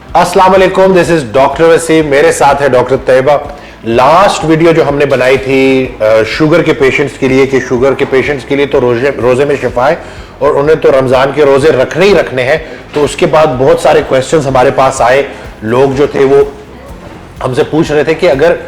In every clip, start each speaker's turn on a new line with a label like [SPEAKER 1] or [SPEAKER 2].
[SPEAKER 1] अस्सलाम वालेकुम, this is doctor Wasim, मेरे साथ है डॉक्टर तैयबा। लास्ट वीडियो जो हमने बनाई थी शुगर के पेशेंट्स के लिए कि शुगर के पेशेंट्स के लिए तो रोजे में शिफा है और उन्हें तो रमजान के रोजे रखने ही रखने हैं। तो उसके बाद बहुत सारे क्वेश्चंस हमारे पास आए। लोग जो थे वो हमसे पूछ रहे थे कि अगर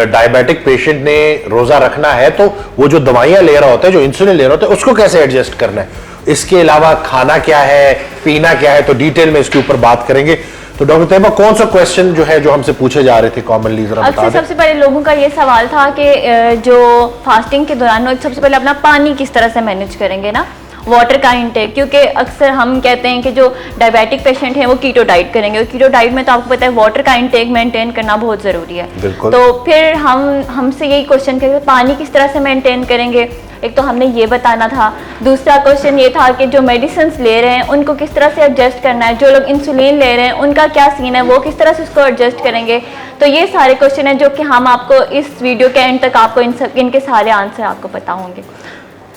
[SPEAKER 1] डायबिटिक पेशेंट ने रोजा रखना है तो वो जो दवाइयां ले रहा होता है, जो इंसुलिन ले रहा होता है, उसको कैसे एडजस्ट करना है, इसके अलावा खाना क्या है, पीना क्या है। तो डिटेल में इसके ऊपर बात करेंगे। तो डॉक्टर तैयबा, कौन सा क्वेश्चन जो है जो हमसे पूछे जा रहे थे कॉमनली, जरा बता दें।
[SPEAKER 2] सबसे पहले लोगों का ये सवाल था कि जो फास्टिंग के दौरान सबसे पहले अपना पानी किस तरह से मैनेज करेंगे ना, वाटर का इंटेक, क्योंकि अक्सर हम कहते हैं कि जो डायबिटिक पेशेंट हैं वो कीटो डाइट करेंगे, और कीटो डाइट में तो आपको पता है वाटर का इंटेक मेंटेन करना बहुत ज़रूरी है। तो फिर हमसे यही क्वेश्चन करेंगे पानी किस तरह से मेंटेन करेंगे, एक तो हमने ये बताना था। दूसरा क्वेश्चन ये था कि जो मेडिसिन ले रहे हैं उनको किस तरह से एडजस्ट करना है, जो लोग इंसुलिन ले रहे हैं उनका क्या सीन है, वो किस तरह से उसको एडजस्ट करेंगे। तो ये सारे क्वेश्चन हैं जो कि हम आपको इस वीडियो के एंड तक आपको इनके सारे आंसर आपको पता होंगे।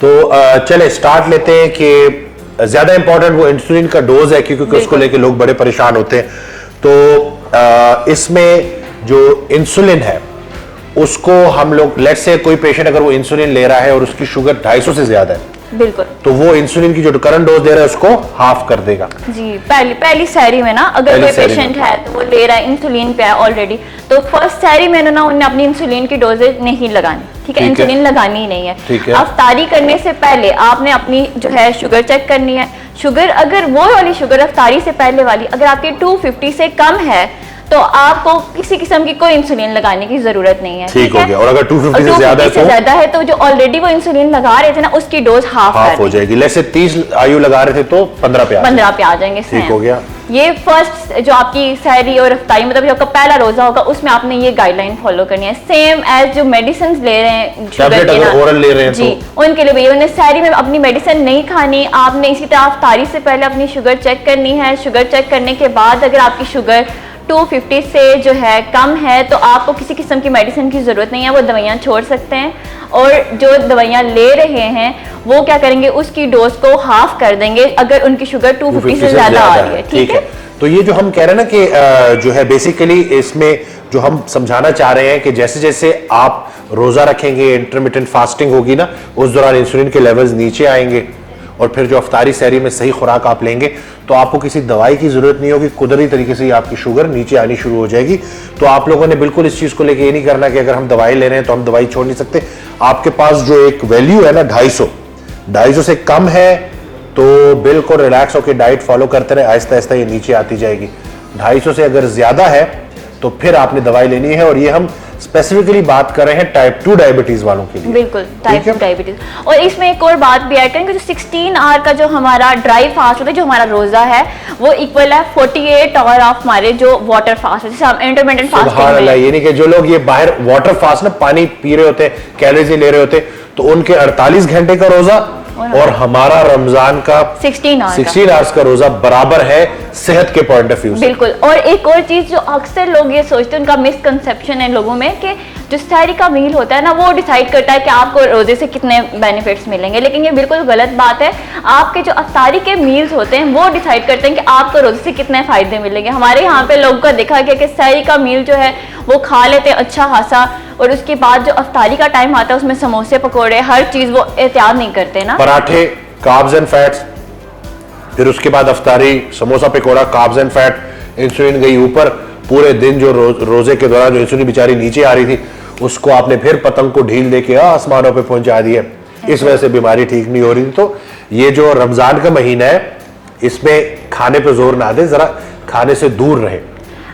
[SPEAKER 1] तो चले स्टार्ट लेते हैं कि ज्यादा इंपॉर्टेंट वो इंसुलिन का डोज है, क्योंकि उसको लेके लोग बड़े परेशान होते हैं। तो इसमें जो इंसुलिन है उसको हम लोग, लेट्स से कोई पेशेंट अगर वो इंसुलिन ले रहा है और उसकी शुगर 250 से ज्यादा है, बिल्कुल, तो वो इंसुलिन की जो करंट डोज दे रहा है उसको हाफ कर देगा।
[SPEAKER 2] जी, पहली सैरी में ना अगर कोई पेशेंट है तो वो ले रहा है, इंसुलिन पे है ऑलरेडी, तो फर्स्ट सैरी में ना उन्हें अपनी इंसुलिन की डोजेज नहीं लगानी, ठीक है, इंसुलिन लगानी ही नहीं है। अफ्तारी करने से पहले आपने अपनी जो है शुगर चेक करनी है। शुगर अगर वो वाली शुगर अफ्तारी से पहले वाली अगर आपकी 250 से कम है तो आपको किसी किस्म की कोई इंसुलिन लगाने की जरूरत नहीं है, ठीक है।
[SPEAKER 1] और अगर 250 से ज्यादा
[SPEAKER 2] है तो जो ऑलरेडी वो इंसुलिन लगा रहे थे ना उसकी डोज हाफ
[SPEAKER 1] हो जाएगी। लेट्स से 30 आयु लगा रहे थे तो 15 पे
[SPEAKER 2] आ जाएंगे।
[SPEAKER 1] ठीक हो गया।
[SPEAKER 2] ये फर्स्ट जो आपकी सहरी और अफ्तारी मतलब जो आपका पहला रोजा होगा उसमें आपने ये गाइडलाइन फॉलो करनी है, सेम एज जो मेडिसिन ले रहे हैं शुगर के ना,
[SPEAKER 1] ओरल ले रहे हैं
[SPEAKER 2] जी तो उनके लिए भी उन्हें सहरी में अपनी मेडिसिन नहीं खानी। आपने इसी तरह अफ्तारी से पहले अपनी शुगर चेक करनी है। शुगर चेक करने के बाद अगर आपकी शुगर 250 से जो है कम है तो आपको किसी किस्म की मेडिसिन की ज़रूरत नहीं है, वो दवाइयाँ छोड़ सकते हैं। और जो दवाइयाँ ले रहे हैं वो क्या करेंगे, उसकी डोज को हाफ कर देंगे अगर उनकी शुगर 250 से ज़्यादा आ रही है, ठीक है।
[SPEAKER 1] तो ये जो हम कह रहे हैं ना कि जो है बेसिकली इसमें जो हम समझाना चाह रहे हैं कि जैसे जैसे आप रोज़ा रखेंगे, इंटरमिटेंट फास्टिंग होगी ना, उस दौरान इंसुलिन के लेवल्स नीचे आएंगे और फिर जो अफ्तारी सहरी में सही खुराक आप लेंगे तो आपको किसी दवाई की जरूरत नहीं होगी, कुदरती तरीके से आपकी शुगर नीचे आनी शुरू हो जाएगी। तो आप लोगों ने बिल्कुल इस चीज को लेके ये नहीं करना कि अगर हम दवाई ले रहे हैं तो हम दवाई छोड़ नहीं सकते। आपके पास जो एक वैल्यू है ना 250 से कम है तो बिल्कुल रिलैक्स होकर डाइट फॉलो करते रहे, आहिस्ता आहिस्ता ये नीचे आती जाएगी। 250 से अगर ज्यादा है तो फिर आपने दवाई लेनी है। और ये हम स्पेसिफिकली बात कर रहे हैं टाइप 2 डायबिटीज वालों के लिए,
[SPEAKER 2] बिल्कुल टाइप 2 डायबिटीज। और इसमें एक और बात भी ऐड करेंगे, जो 16 आवर का जो हमारा ड्राई फास्ट होता है, जो हमारा रोजा है वो इक्वल है 48 आवर ऑफ हमारे जो वाटर फास्ट है, जैसे हम इंटरमिटेंट फास्टिंग में।
[SPEAKER 1] ये नहीं कि जो लोग ये बाहर वाटर फास्ट ना पानी पी रहे होते, कैलोरीज ले रहे होते, तो उनके 48 घंटे का रोजा और हमारा रमजान का 16 आवर्स का रोजा बराबर है सेहत के पॉइंट ऑफ व्यू से।
[SPEAKER 2] बिल्कुल। और एक और चीज जो अक्सर लोग ये सोचते हैं, उनका मिसकंसेप्शन है लोगों में कि जो सहरी का मील होता है ना वो डिसाइड करता है कि आपको रोजे से कितने बेनिफिट्स मिलेंगे, लेकिन ये बिल्कुल गलत बात है। आपके जो अफ्तारी के मील्स होते हैं वो डिसाइड करते हैं कि आपको रोजे से कितने फायदे मिलेंगे। हमारे यहाँ पे लोगों का देखा गया कि सहरी का मील जो है वो खा लेते हैं अच्छा खासा, और उसके बाद जो अफ्तारी का टाइम आता है उसमें समोसे पकौड़े हर चीज वो एहतियात नहीं करते ना,
[SPEAKER 1] पराठे कार्ब्स एंड फैट्स, फिर उसके बाद अफ्तारी samosa pakora carbs and fat, insulin गई ऊपर। पूरे दिन जो रोजे के दौरान जो इंसुलिन बेचारी नीचे आ रही थी उसको आपने फिर पतंग को ढील देके आसमानों पे पहुंचा दिया, इस वजह से बीमारी ठीक नहीं हो रही थी। तो ये जो रमजान का महीना है इसमें खाने पे जोर ना दे, जरा खाने से दूर रहे।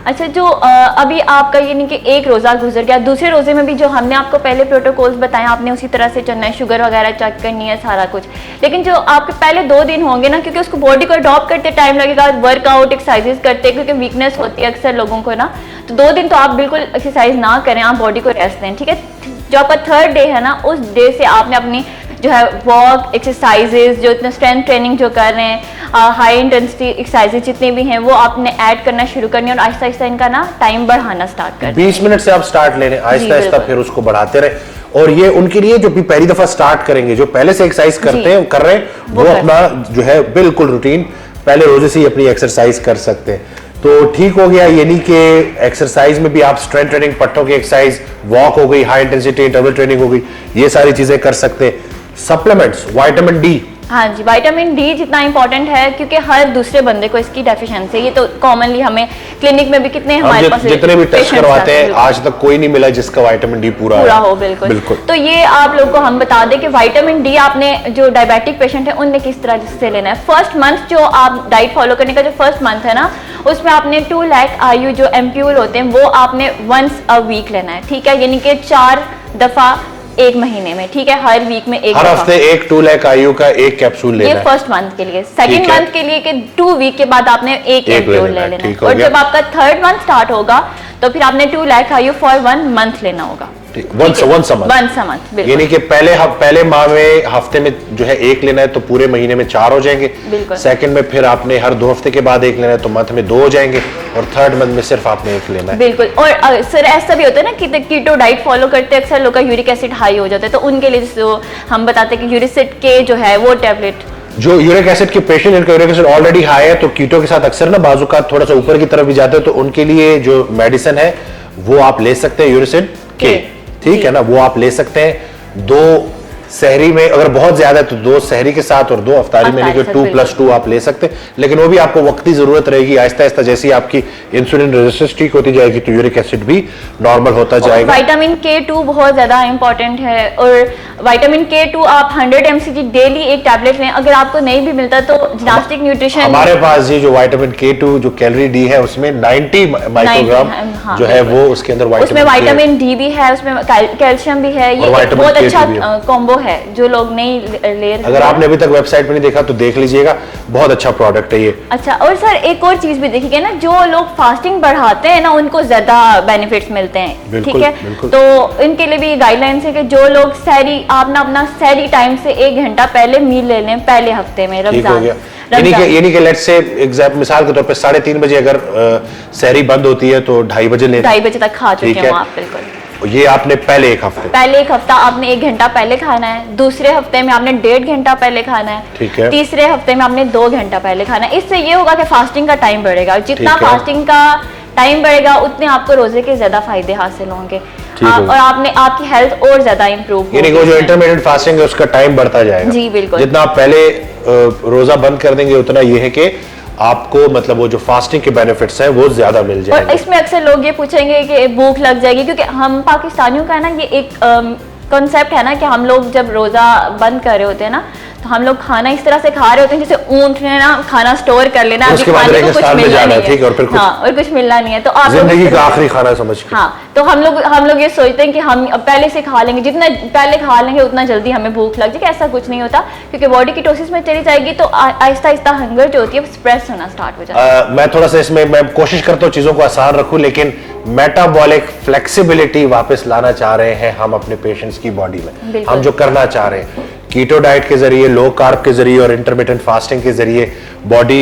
[SPEAKER 2] अच्छा, जो अभी आपका ये नहीं कि एक रोज़ा गुजर गया, दूसरे रोज़े में भी जो हमने आपको पहले प्रोटोकॉल्स बताए आपने उसी तरह से चलना है, शुगर वगैरह चेक करनी है सारा कुछ। लेकिन जो आपके पहले 2 दिन होंगे ना, क्योंकि उसको बॉडी को अडॉप्ट करते टाइम लगेगा, वर्कआउट एक्सरसाइजेस करते, क्योंकि वीकनेस होती है अक्सर लोगों को ना, तो 2 दिन तो आप बिल्कुल एक्सरसाइज ना करें, आप बॉडी को रेस्ट दें, ठीक है। जो आपका 3rd डे है ना, उस डे से आपने अपनी जो है वॉक एक्सरसाइजेज, जो इतना स्ट्रेंथ ट्रेनिंग जो कर रहे हैं, हाई इंटेंसिटी एक्सरसाइजेज जितने भी हैं वो आपने ऐड करना शुरू करनी है, और आहिस्ता आहिस्ता इनका ना टाइम बढ़ाना स्टार्ट कर
[SPEAKER 1] 20 मिनट से आप स्टार्ट ले रहे हैं, आहिस्ता आहिस्ता फिर उसको बढ़ाते रहे। और ये उनके लिए जो भी पहली दफा स्टार्ट करेंगे, जो पहले से एक्सरसाइज करते हैं कर रहे हैं, वो अपना जो है बिल्कुल रूटीन पहले रोजे से ही अपनी एक्सरसाइज कर सकते हैं। तो ठीक हो गया, यानी कि एक्सरसाइज में भी आप स्ट्रेंथ ट्रेनिंग, पट्टों की एक्सरसाइज, वॉक हो गई, हाई इंटेंसिटी इंटरवल ट्रेनिंग हो गई, ये सारी चीजें कर सकते हैं। Supplements, vitamin D.
[SPEAKER 2] हाँ जी, विटामिन डी जितना इंपॉर्टेंट है क्योंकि हर दूसरे बंदे को इसकी डेफिशिएंसी है। ये तो कॉमनली हमें क्लिनिक में भी कितने हमारे पास
[SPEAKER 1] जितने भी टेस्ट
[SPEAKER 2] patients
[SPEAKER 1] करवाते
[SPEAKER 2] आते
[SPEAKER 1] हैं आज तक कोई नहीं मिला जिसका विटामिन डी पूरा
[SPEAKER 2] हो। बिल्कुल। तो ये आप लोग को हम बता दें कि विटामिन डी आपने जो डायबिटिक पेशेंट है उनने किस तरह से लेना है। फर्स्ट मंथ जो आप डाइट फॉलो करने का जो फर्स्ट मंथ है ना, उसमें आपने 2 लाख IU जो एम्प्यूल होते हैं वो आपने वंस अ वीक लेना है, ठीक है, यानी कि 4 दफा एक महीने में, ठीक है, हर वीक में एक
[SPEAKER 1] हर हफ्ते एक 2 लाख IU का एक कैप्सूल लेना है।
[SPEAKER 2] ये फर्स्ट मंथ के लिए। सेकंड मंथ के लिए कि 2 वीक के बाद आपने एक एम्प्यूल ले लेना है। और जब आपका थर्ड मंथ स्टार्ट होगा तो फिर आपने 2 लाख IU फॉर 1 मंथ लेना होगा।
[SPEAKER 1] वंस अ मंथ, यानी कि पहले माह में हफ्ते में जो है एक लेना है तो पूरे महीने में 4 हो जाएंगे। सेकंड में फिर आपने हर 2 हफ्ते के बाद एक लेना है तो मंथ में 2 हो जाएंगे, और थर्ड मंथ में सिर्फ आपने एक लेना है।
[SPEAKER 2] बिल्कुल। और सर ऐसा भी होता है ना कि कीटो डाइट फॉलो करते हैं अक्सर लोग का यूरिक एसिड हाई हो जाता है, तो उनके लिए जो हम बताते हैं कि यूरिसिड के जो है वो टेबलेट, जो
[SPEAKER 1] यूरिक एसिड के पेशेंट जिनका यूरिक एसिड ऑलरेडी हाई है तो कीटो के साथ अक्सर ना बाजू का थोड़ा सा ऊपर की तरफ भी जाते हैं, तो उनके लिए जो मेडिसिन है वो आप ले सकते हैं यूरिसिड के, ठीक है ना, वो आप ले सकते हैं। 2 सहरी में अगर बहुत ज्यादा है तो 2 सहरी के साथ और 2 अफ्तारी में, 2+2 आप ले सकते हैं, लेकिन वो भी आपको वक्ती जरूरत रहेगी। आहिस्ता आहिस्ता जैसे आपकी इंसुलिन रेजिस्टेंस ठीक होती जाएगी तो यूरिक एसिड भी नॉर्मल होता जाएगा।
[SPEAKER 2] विटामिन K2 बहुत ज्यादा इंपॉर्टेंट है, और विटामिन K2 आप 100 mcg डेली एक टैबलेट लें। अगर आपको नहीं भी मिलता तो जिम्नास्टिक न्यूट्रिशन,
[SPEAKER 1] हमारे पास ये जो विटामिन K2 जो कैलोरी डी है उसमें 90 माइक्रोग्राम जो है वो उसके अंदर
[SPEAKER 2] विटामिन डी भी है, उसमें कैल्शियम भी है। ये बहुत अच्छा कॉम्बो है जो लोग नहीं ले रहे।
[SPEAKER 1] अगर आपने अभी तक वेबसाइट पे नहीं देखा तो देख लीजिएगा, बहुत अच्छा प्रोडक्ट है ये।
[SPEAKER 2] अच्छा, और सर एक और चीज भी देखिए ना, जो लोग फास्टिंग बढ़ाते हैं ना उनको ज्यादा बेनिफिट्स मिलते हैं, ठीक है, तो इनके लिए भी गाइडलाइंस है कि जो लोग सहरी, आप ना अपना सहरी टाइम से 1 घंटा पहले मील ले लें पहले हफ्ते में रमजान।
[SPEAKER 1] यानी कि लेट्स से एग्जांपल मिसाल के तौर पे 3:30 बजे अगर सहरी बंद होती है तो 2:30 बजे लें,
[SPEAKER 2] 2:30 बजे तक खा चुके हैं आप। बिल्कुल,
[SPEAKER 1] ये आपने पहले एक हफ्ता
[SPEAKER 2] आपने 1 घंटा पहले खाना है, दूसरे हफ्ते में आपने 1.5 घंटा पहले खाना है,
[SPEAKER 1] ठीक है,
[SPEAKER 2] तीसरे हफ्ते में आपने 2 घंटा पहले खाना है। इससे ये होगा कि फास्टिंग का टाइम बढ़ेगा, जितना फास्टिंग का टाइम बढ़ेगा उतने आपको रोजे के ज्यादा फायदे हासिल होंगे, और आपकी हेल्थ और ज्यादा इंप्रूव होगी।
[SPEAKER 1] यानी जो इंटरमीडिएट फास्टिंग है उसका टाइम बढ़ता जाएगा।
[SPEAKER 2] जी बिल्कुल,
[SPEAKER 1] जितना आप पहले रोजा बंद कर देंगे उतना ये है कि आपको मतलब वो जो फास्टिंग के बेनिफिट्स हैं वो ज्यादा मिल जाएंगे।
[SPEAKER 2] और इसमें अक्सर लोग ये पूछेंगे कि भूख लग जाएगी, क्योंकि हम पाकिस्तानियों का ना ये एक कॉन्सेप्ट है ना कि हम लोग जब रोजा बंद कर रहे होते हैं ना तो हम लोग खाना इस तरह से खा रहे होते हैं जैसे ऊंट ने ना खाना स्टोर कर लेना, अभी खाने को कुछ मिलना नहीं है, और फिर कुछ मिलना नहीं है, तो आप
[SPEAKER 1] जिंदगी का आखिरी खाना समझ के,
[SPEAKER 2] हाँ, तो हम लोग ये सोचते हैं कि हम पहले से खा लेंगे, जितना पहले खा लेंगे उतना जल्दी हमें भूख लग जाएगी। ऐसा कुछ नहीं होता, क्योंकि बॉडी कीटोसिस में चली जाएगी तो आहिस्ता आहिस्ता हंगर जो होती है स्प्रेस होना स्टार्ट हो जाता है।
[SPEAKER 1] मैं थोड़ा सा इसमें मैं कोशिश करता हूँ चीजों को आसान रखूं, लेकिन मेटाबॉलिक फ्लेक्सिबिलिटी वापस लाना चाह रहे हैं हम अपने पेशेंट्स की बॉडी में। हम जो करना चाह रहे हैं कीटो डाइट के जरिए, लो कार्ब के जरिए और इंटरमिटेंट फास्टिंग के जरिए बॉडी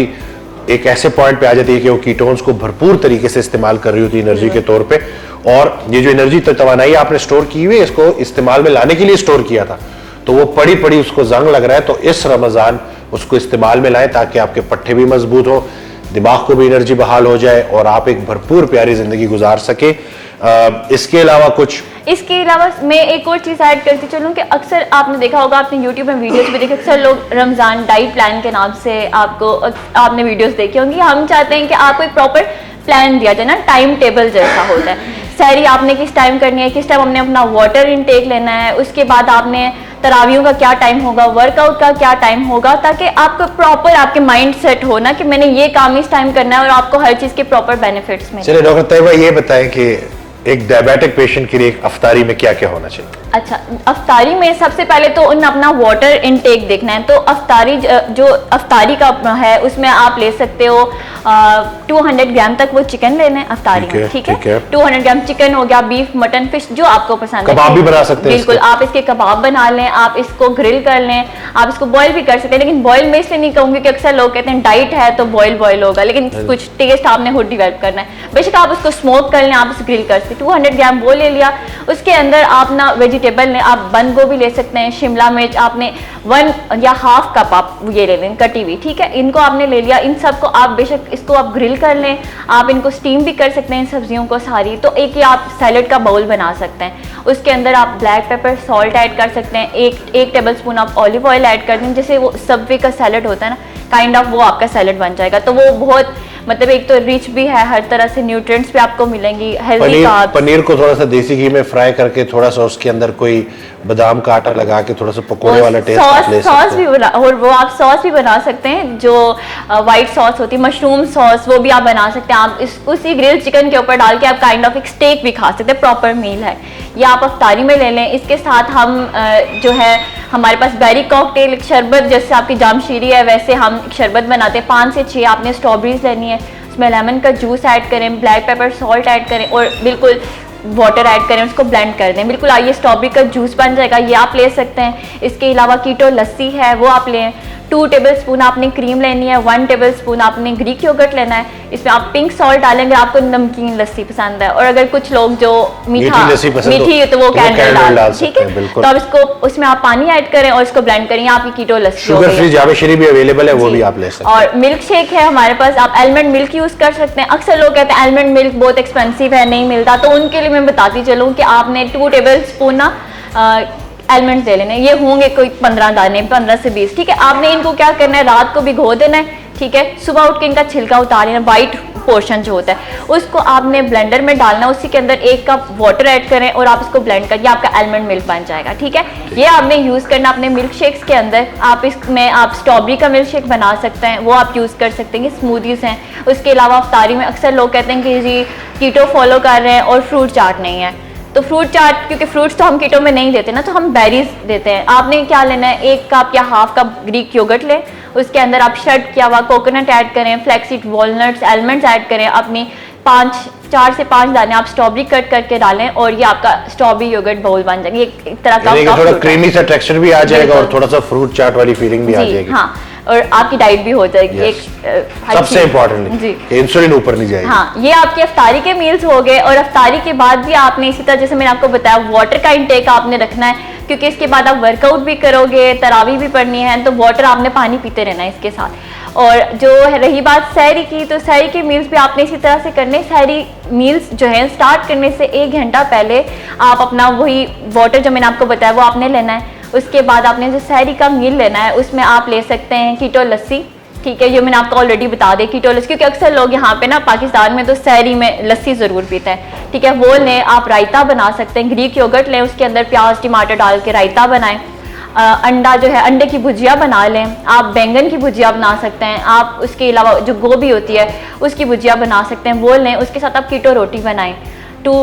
[SPEAKER 1] एक ऐसे पॉइंट पे आ जाती है कि वो कीटोन्स को भरपूर तरीके से इस्तेमाल कर रही होती है एनर्जी के तौर पे, और ये जो एनर्जी तो तवानाई आपने स्टोर की हुई है इसको इस्तेमाल में लाने के लिए स्टोर किया था, तो वो पड़ी पड़ी उसको जंग लग रहा है, तो इस रमजान उसको इस्तेमाल में लाएं ताकि आपके पट्टे भी मजबूत हो, दिमाग को भी एनर्जी बहाल हो जाए और आप एक भरपूर प्यारी जिंदगी गुजार सके। इसके अलावा मैं एक और चीज ऐड करती चलूं कि अक्सर आपने देखा होगा, आपने YouTube में वीडियोस भी देखे, अक्सर लोग रमजान डाइट प्लान के नाम से आपने वीडियोस देखी होंगी। हम चाहते हैं कि आपको एक प्रॉपर प्लान दिया जाए ना, टाइम टेबल जैसा होता है। सहरी आपने किस टाइम करनी है, किस टाइम हमने अपना वाटर इनटेक लेना है, उसके बाद आपने तरावियों का क्या टाइम होगा, वर्कआउट का क्या टाइम होगा, ताकि आपको प्रॉपर आपके माइंड सेट हो ना कि मैंने ये काम इस टाइम करना है और आपको हर चीज के प्रॉपर बेनिफिट्स मिले। चलिए डॉक्टर तैयबा ये बताएं कि एक डायबिटिक पेशेंट के लिए एक अफ्तारी में क्या क्या होना चाहिए?
[SPEAKER 2] अच्छा, अफ्तारी में सबसे पहले तो उन्हें अपना वाटर इनटेक देखना है। तो अफ्तारी का है उसमें आप ले सकते हो 200 ग्राम तक वो चिकन लेना है अफ्तारी में, ठीक है, 200 ग्राम चिकन हो गया, बीफ, मटन, फिश जो आपको पसंद है।
[SPEAKER 1] कबाब भी बना सकते हैं,
[SPEAKER 2] बिल्कुल, आप इसके कबाब बना लें, आप इसको ग्रिल कर लें, आप इसको बॉईल भी कर सकते हैं, लेकिन बॉईल में इसलिए नहीं कहूंगी कि अक्सर लोग कहते हैं डाइट है तो बॉईल होगा, लेकिन कुछ टेस्ट आपने खुद डिवेल्प करना है। बेशक आप उसको स्मोक कर लें, आप उसे ग्रिल कर सकते हैं, 200 ग्राम वो ले लिया। उसके अंदर आप ना वेजिटेबल ने आप बंद गोभी ले सकते हैं, शिमला मिर्च आपने 1 या हाफ कप आप ये ले लें कटी हुई, ठीक है। इनको आपने ले लिया, इन सबको आप बेशक इसको आप ग्रिल कर लें, आप इनको स्टीम भी कर सकते हैं सब्जियों को सारी। तो एक ही आप सैलड का बाउल बना सकते हैं। उसके अंदर आप ब्लैक पेपर, सॉल्ट ऐड कर सकते हैं, एक टेबल स्पून आप ऑलिव ऑयल ऐड कर दें, जैसे वो सबवे का सैलड होता है ना काइंड ऑफ, वो आपका सैलड बन जाएगा। तो वो बहुत मतलब एक तो रिच भी है, हर तरह से न्यूट्रिएंट्स भी आपको मिलेंगी, हेल्दी कार्ब्स।
[SPEAKER 1] पनीर को थोड़ा सा देसी घी में फ्राई करके थोड़ा सा उसके अंदर कोई बादाम का आटा लगा के थोड़ा सा पकोड़े वाला टेस्ट आप ले सकते हैं।
[SPEAKER 2] सॉस भी बना, और वो आप सॉस भी बना सकते हैं जो वाइट सॉस होती है, मशरूम सॉस, वो भी आप बना सकते हैं। आप उसी ग्रिल चिकन के ऊपर डाल के आप काइंड ऑफ एक स्टेक भी खा सकते हैं, प्रॉपर मील है। ये आप अफ्तारी में ले लें। इसके साथ हम जो है हमारे पास बेरी कॉकटेल, एक शरबत जैसे आपकी जामशीरी है वैसे हम एक शरबत बनाते हैं। 5 से 6 आपने स्ट्रॉबेरीज लेनी है, उसमें लेमन का जूस ऐड करें, ब्लैक पेपर, सॉल्ट ऐड करें और बिल्कुल वाटर ऐड करें, उसको ब्लेंड कर दें। बिल्कुल आइए स्ट्रॉबेरी का जूस बन जाएगा, ये आप ले सकते हैं। इसके अलावा कीटो लस्सी है वो आप लें। 2 टेबल स्पून आपने क्रीम लेनी है, 1 टेबल स्पून आपने ग्रीक योगर्ट लेना है। इसमें आप पिंक सॉल्ट डालेंगे, आपको नमकीन लस्सी पसंद है, और अगर कुछ लोग जो मीठी तो वो कैंडल डाल, ठीक है। तो आप इसको उसमें आप पानी ऐड करें और इसको ब्लेंड करें, आपकी कीटो लस्सी हो गई।
[SPEAKER 1] शुगर फ्री जावेश्री भी अवेलेबल है, वो भी आप ले सकते हैं।
[SPEAKER 2] और मिल्क शेक है हमारे पास, आप आलमंड मिल्क यूज कर सकते हैं। अक्सर लोग कहते हैं आलमंड मिल्क बहुत एक्सपेंसिव है, नहीं मिलता, तो उनके लिए मैं बताती चलूँ कि आपने 2 टेबल स्पून ना आलमंड्स ले लेने, ये होंगे कोई 15 दाने, 15 से 20, ठीक है। आपने इनको क्या करना है, रात को भिगो देना है, ठीक है। सुबह उठ के इनका छिलका उतार लेना, वाइट पोर्शन जो होता है उसको आपने ब्लेंडर में डालना है, उसी के अंदर 1 कप वाटर ऐड करें और आप इसको ब्लेंड करिए, आपका आलमंड मिल्क बन जाएगा, ठीक है। ये आपने यूज़ करना अपने मिल्क शेक्स के अंदर। आप इसमें आप स्ट्रॉबेरी का मिल्क शेक बना सकते हैं, वो आप यूज़ कर सकते हैं, स्मूदीज़ हैं। उसके अलावा अफ्तारी में अक्सर लोग कहते हैं कि जी कीटो फॉलो कर रहे हैं और फ्रूट चाट नहीं है, तो फ्रूट चाट, क्योंकि फ्रूट्स तो हम कीटो में नहीं देते ना, तो हम बेरीज देते हैं। आपने क्या लेना है, 1 कप या हाफ कप ग्रीक योगर्ट लें, उसके अंदर आप शर्ट किया हुआ कोकोनट ऐड करें, फ्लैक्सीड, वॉलनट्स, आलमंड्स ऐड करें, अपनी 4 से 5 दाने आप स्ट्रॉबेरी कट करके डालें और ये आपका स्ट्रॉबेरी योगर्ट बाउल बन जाएगा। एक तरह का
[SPEAKER 1] थोड़ा क्रीमी सा टेक्सचर भी आ जाएगा और थोड़ा सा फ्रूट चाट वाली फीलिंग भी आ जाएगी।
[SPEAKER 2] हाँ, और आपकी डाइट भी हो जाएगी। एक
[SPEAKER 1] सबसे इम्पोर्टेंट
[SPEAKER 2] जी,
[SPEAKER 1] इंसुलिन ऊपर नहीं जाएगी।
[SPEAKER 2] हाँ, ये आपके अफ्तारी के मील्स हो गए। और अफ्तारी के बाद भी आपने इसी तरह जैसे मैंने आपको बताया वाटर का इंटेक आपने रखना है, क्योंकि इसके बाद आप वर्कआउट भी करोगे, तरावी भी पढ़नी है, तो वाटर आपने पानी पीते रहना है इसके साथ। और जो रही बात सहरी की, तो सहरी के मील्स भी आपने इसी तरह से करने। सहरी मील्स जो है स्टार्ट करने से 1 घंटा पहले आप अपना वही वाटर जो मैंने आपको बताया वो आपने लेना है। उसके बाद आपने जो सहरी का मील लेना है उसमें आप ले सकते हैं कीटो लस्सी, ठीक है, ये मैंने आपको ऑलरेडी बता दिया कीटो लस्सी, क्योंकि अक्सर लोग यहाँ पे ना पाकिस्तान में तो सहरी में लस्सी ज़रूर पीते हैं, ठीक है, वो लें। आप रायता बना सकते हैं, ग्रीक योगर्ट लें, उसके अंदर प्याज टमाटर डाल के रायता बनाएं। अंडा जो है अंडे की भुजिया बना लें, आप बैंगन की भुजिया बना सकते हैं, आप उसके अलावा जो गोभी होती है उसकी भुजिया बना सकते हैं, वो लें। उसके साथ आप कीटो रोटी बनाएं। 2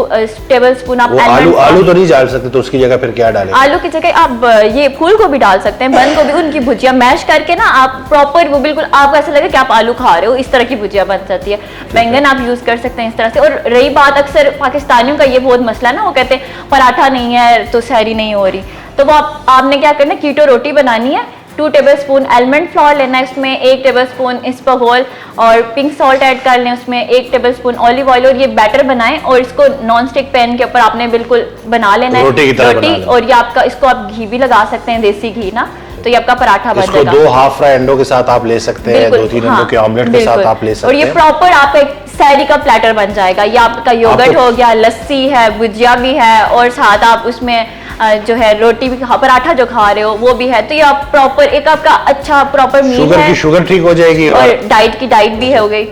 [SPEAKER 2] टेबल स्पून आप
[SPEAKER 1] आलू तो नहीं डाल सकते, तो उसकी जगह फिर क्या डालें?
[SPEAKER 2] आलू की जगह आप ये फूल गोभी डाल सकते हैं, बंद गोभी, उनकी भुजिया मैश करके ना आप प्रॉपर वो बिल्कुल आपको ऐसा लगे कि आप आलू खा रहे हो, इस तरह की भुजिया बन जाती है। बैंगन आप यूज कर सकते हैं इस तरह से। और रही बात अक्सर पाकिस्तानियों का ये बहुत मसला है ना, वो कहते हैं पराठा नहीं है तो सहरी नहीं हो रही, तो वो आपने क्या करना है, कीटो रोटी बनानी है। 2 टेबल स्पून आलमंड फ्लोर लेना है, उसमें 1 टेबल स्पून इसबगोल और पिंक सॉल्ट ऐड कर लें, उसमें 1 टेबल स्पून ऑलिव ऑयल, और ये बैटर बनाएं और इसको नॉन स्टिक पैन के ऊपर आपने बिल्कुल बना लेना है रोटी। और ये आपका, इसको आप घी भी लगा सकते हैं, देसी घी ना, तो ये आपका पराठा बन जाएगा।
[SPEAKER 1] 2 हाफ फ्राई अंडों के साथ आप ले सकते हैं, 2-3 अंडों के ऑमलेट के साथ आप ले सकते हैं,
[SPEAKER 2] और ये प्रॉपर आपका एक सहरी का प्लेटर बन जाएगा। ये आपका योगर्ट हो गया, लस्सी है, भुजिया भी है, और साथ आप उसमें जो है रोटी भी, पराठा जो खा रहे हो वो भी है, तो ये आप प्रॉपर एक आपका अच्छा प्रॉपर मील है।
[SPEAKER 1] शुगर ठीक हो जाएगी
[SPEAKER 2] और डाइट की डाइट भी हो गई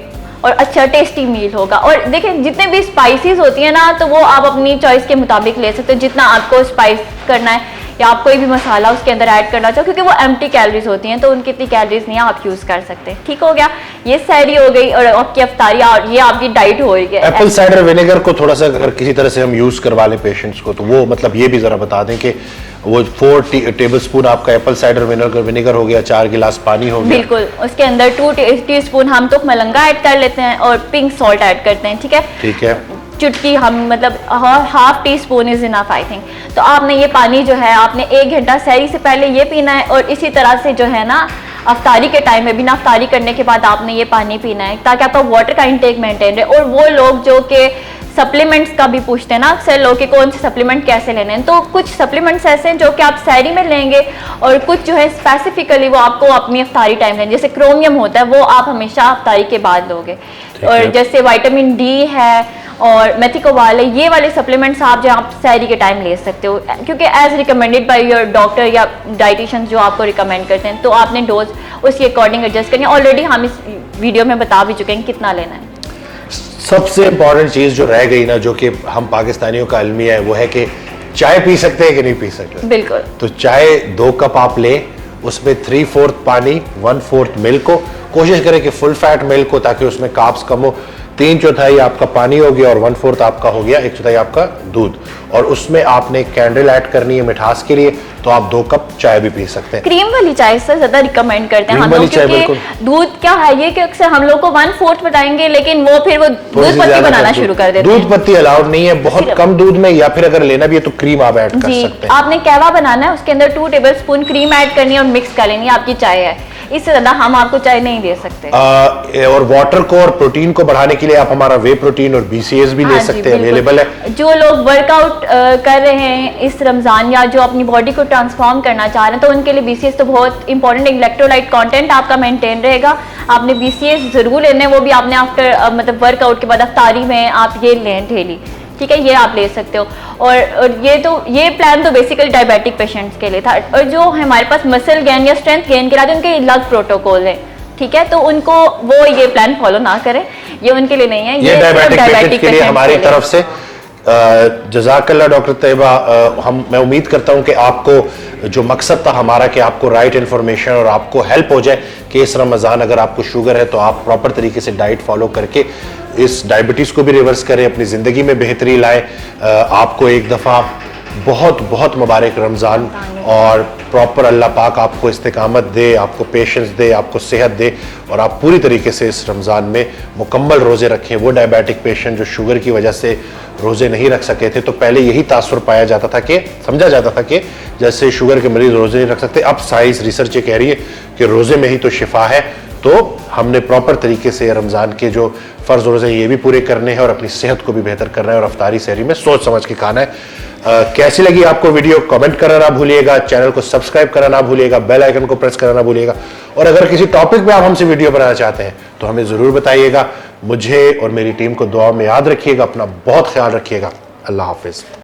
[SPEAKER 2] और अच्छा टेस्टी मील होगा। और देखें जितने भी स्पाइसेस होती है ना, तो वो आप अपनी चॉइस के मुताबिक ले सकते हो, जितना आपको स्पाइस करना है या आप कोई भी मसाला उसके अंदर ऐड करना चाहो, क्योंकि वो एम्प्टी कैलोरीज होती हैं, तो उनकी इतनी कैलोरीज नहीं आप यूज कर सकते। ठीक हो गया, ये सहरी हो गई और आपकी अफ्तारी, और ये आपकी डाइट हो गई।
[SPEAKER 1] एप्पल साइडर विनेगर को थोड़ा सा अगर किसी तरह से हम यूज करवा लें पेशेंट्स को, तो वो मतलब ये भी जरा बता दें कि वो 4 टेबल स्पून आपका एप्पल साइडर विनेगर हो गया, 4 गिलास पानी हो गया,
[SPEAKER 2] बिल्कुल, उसके अंदर 2 टीस्पून हम तो मलंगा ऐड कर लेते हैं और पिंक सॉल्ट ऐड करते हैं, ठीक है,
[SPEAKER 1] ठीक है,
[SPEAKER 2] चुटकी हम मतलब half tea spoon is enough I think. तो आपने ये पानी जो है आपने 1 घंटा सहरी से पहले ये पीना है, और इसी तरह से जो है ना अफ्तारी के टाइम में भी ना, अफ्तारी करने के बाद आपने ये पानी पीना है, ताकि आपका वाटर का इंटेक मेंटेन रहे। और वो लोग जो कि सप्लीमेंट्स का भी पूछते हैं ना अक्सर लोग कि कौन से सप्लीमेंट कैसे लेने हैं, तो कुछ सप्लीमेंट्स ऐसे हैं जो कि आप सहरी में लेंगे और कुछ जो है स्पेसिफिकली वो आपको अपनी अफ्तारी टाइम लेंगे। जैसे क्रोमियम होता है वो आप हमेशा अफ्तारी के बाद लोगे, और जैसे विटामिन डी है और मेथिकोवाल है, ये वाले सप्लीमेंट्स आप जो आप सहरी के टाइम ले सकते हो, क्योंकि as recommended by your doctor या डाइटिशियन जो आपको रिकमेंड करते हैं, तो आपने डोज उसके अकॉर्डिंग एडजस्ट करनी है। ऑलरेडी हम इस वीडियो में बता भी चुके हैं कितना लेना है।
[SPEAKER 1] सबसे इंपॉर्टेंट चीज जो रह गई ना, जो कि हम पाकिस्तानियों का अलमिया है, वो है कि चाय पी सकते हैं कि नहीं पी सकते।
[SPEAKER 2] बिल्कुल।
[SPEAKER 1] तो चाय 2 कप आप ले, उसमें 3/4 पानी 1/4 मिल्क हो, कोशिश करें कि फुल फैट मिल्क हो ताकि उसमें कार्ब्स कम हो। 3/4 आपका पानी हो गया और 1/4 आपका हो गया 1/4 आपका दूध, और उसमें आपने कैंडल ऐड करनी है मिठास के लिए, तो आप 2 कप चाय भी पी सकते हैं।
[SPEAKER 2] क्रीम वाली चाय से ज्यादा रिकमेंड करते हैं हम लोग, क्योंकि दूध क्या है ये कि अक्सर हम लोग को 1/4 बताएंगे, लेकिन वो फिर वो दूध पत्ती बनाना शुरू कर देते हैं।
[SPEAKER 1] दूध पत्ती अलाउड नहीं है, बहुत कम दूध में, या फिर अगर लेना भी है तो क्रीम आप ऐड कर सकते हैं।
[SPEAKER 2] आपने कहवा बनाना है, उसके अंदर 2 टेबलस्पून क्रीम ऐड करनी है और मिक्स कर लेनी है, आपकी चाय है। इससे ज्यादा हम आपको चाय नहीं दे सकते।
[SPEAKER 1] और वाटर को और प्रोटीन को बढ़ाने के लिए आप हमारा वे प्रोटीन और BCAAs भी ले सकते हैं, अवेलेबल है।
[SPEAKER 2] जो लोग वर्कआउट कर रहे हैं इस रमजान या जो अपनी बॉडी को ट्रांसफॉर्म करना चाह रहे हैं, तो उनके लिए BCAAs तो बहुत इंपॉर्टेंट, इलेक्ट्रोलाइट कंटेंट आपका मेंटेन रहेगा। आपने BCAAs जरूर लेने, वो भी आपने आफ्टर मतलब वर्कआउट के बाद अफ्तारी में आप ये लें डेली, ठीक है, ये आप ले सकते हो। और ये प्लान तो बेसिकली डायबिटिक पेशेंट्स के लिए था। और जो हमारे पास मसल गेन या स्ट्रेंथ गेन के लिए उनके अलग प्रोटोकॉल है, ठीक है, तो उनको वो ये प्लान फॉलो ना करें, ये उनके लिए नहीं है,
[SPEAKER 1] ये डायबिटिक पेशेंट्स के लिए हमारी तरफ से जज़ाकल्लाह डॉक्टर तैयबा। मैं उम्मीद करता हूं कि आपको जो मकसद था हमारा कि आपको राइट इन्फॉर्मेशन और आपको हेल्प हो जाए कि इस रमज़ान अगर आपको शुगर है तो आप प्रॉपर तरीके से डाइट फॉलो करके इस डायबिटीज़ को भी रिवर्स करें, अपनी ज़िंदगी में बेहतरी लाएं। आपको एक दफ़ा बहुत बहुत मुबारक रमज़ान, और प्रॉपर अल्लाह पाक आपको इस्तिकामत दे, आपको पेशेंस दे, आपको सेहत दे, और आप पूरी तरीके से इस रमज़ान में मुकम्मल रोज़े रखें। वो डायबिटिक पेशेंट जो शुगर की वजह से रोज़े नहीं रख सके थे, तो पहले यही तासुर पाया जाता था कि समझा जाता था कि जैसे शुगर के मरीज रोज़े नहीं रख सकते, अब साइंस रिसर्च ये कह रही है कि रोज़े में ही तो शिफा है। तो हमने प्रॉपर तरीके से रमज़ान के जो फ़र्ज़ रोज़े ये भी पूरे करने हैं और अपनी सेहत को भी बेहतर करना है, और अफ्तारी सहरी में सोच समझ के खाना है। कैसी लगी आपको वीडियो कमेंट करना ना भूलिएगा, चैनल को सब्सक्राइब करना ना भूलिएगा, बेल आइकन को प्रेस करना ना भूलिएगा, और अगर किसी टॉपिक पे आप हमसे वीडियो बनाना चाहते हैं तो हमें ज़रूर बताइएगा। मुझे और मेरी टीम को दुआ में याद रखिएगा, अपना बहुत ख्याल रखिएगा। अल्लाह हाफिज़।